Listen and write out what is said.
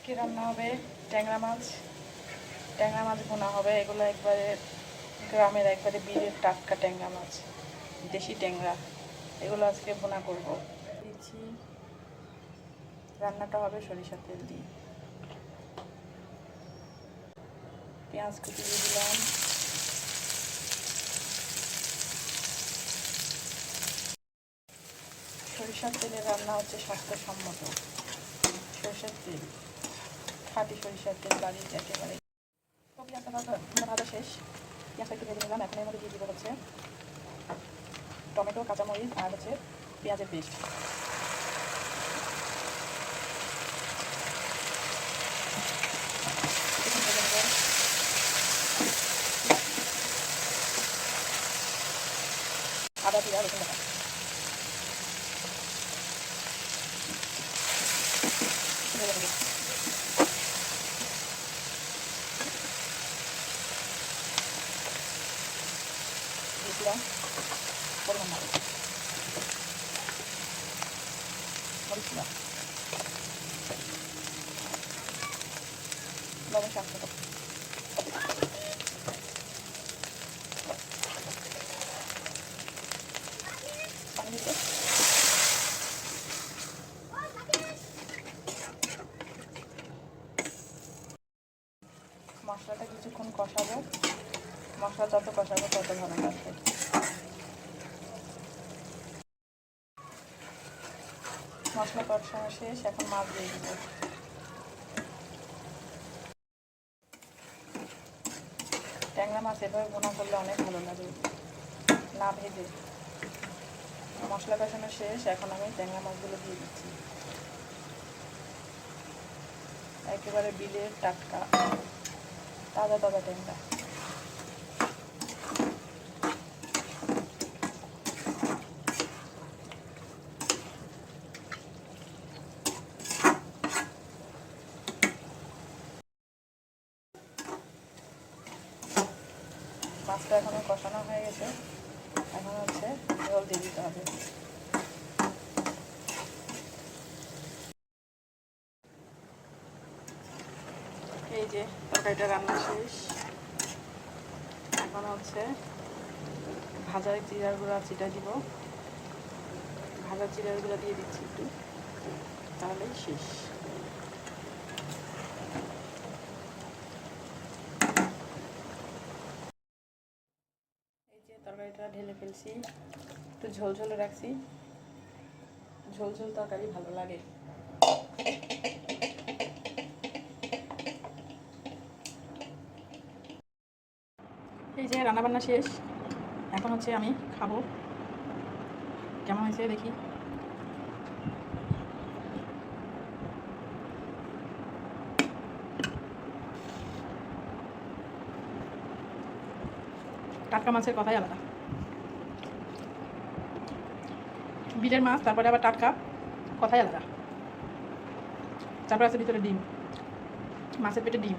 আজকে রান্না হবে ট্যাংরা মাছ। ট্যাংরা মাছ ভুনা হবে। এগুলো একবারে গ্রামের একবারে বিলের টাটকা ট্যাংরা মাছ, দেশি ট্যাংরা। এগুলো আজকে ভুনা করব। দিচ্ছি, রান্নাটা হবে সরিষার তেল দিয়ে। পেঁয়াজ কুচি দিয়ে দিলাম, সরিষার তেলে রান্না হচ্ছে স্বাস্থ্যসম্মত। সরিষার তেল, খাঁটি সরিষার তেল, বাড়ির একেবারে। তো পেঁয়াজটা ভাজা শেষ, পেঁয়াজটা একটু ভেজে নিলাম। এখন এর মধ্যে দিয়ে দিব হচ্ছে টমেটো, কাঁচামরিচ আর হচ্ছে পেঁয়াজের পেস্ট। আদা জিরা রসুন বাটা। দিয়েছিলাম পরিমাণ মতো মরিচ দিলাম, লবণ স্বাদ মতো, পানি দিতে মশলাটা কিছুক্ষণ কষাবো। মশলা যত কষাবো তত ভালো লাগবে। মশলা কষানো শেষ, এখন মাছ দিয়ে দিব। ট্যাংরা মাছ এভাবে ভুনা করলে অনেক ভালো লাগে, না ভেজে। মশলা কষানো শেষ, এখন আমি ট্যাংরা মাছগুলো দিয়ে দিচ্ছি। একেবারে বিলের টাটকা তাজা তাজা ট্যাংরা। মাছটা এখন কষানো হয়ে গেছে, এখন হচ্ছে জল দিয়ে দিতে হবে। এই যে তরকারিটা রান্না শেষ, এখন হচ্ছে ভাজা জিরার গুঁড়া চিটা দিব। ভাজা জিরার গুঁড়া দিয়ে দিচ্ছি একটু, তাহলেই শেষ। এই যে তরকারিটা ঢেলে ফেলছি, একটু ঝোল ঝোল রাখছি। ঝোল ঝোল তরকারি ভালো লাগে। এই যে রান্নাবান্না শেষ, এখন হচ্ছে আমি খাবো। কেমন হয়েছে দেখি। টাটকা মাছের কথাই আলাদা। বিলের মাছ, তারপরে আবার টাটকা, কথাই আলাদা। তারপর আছে ভিতরে ডিম, মাছের পেটে ডিম।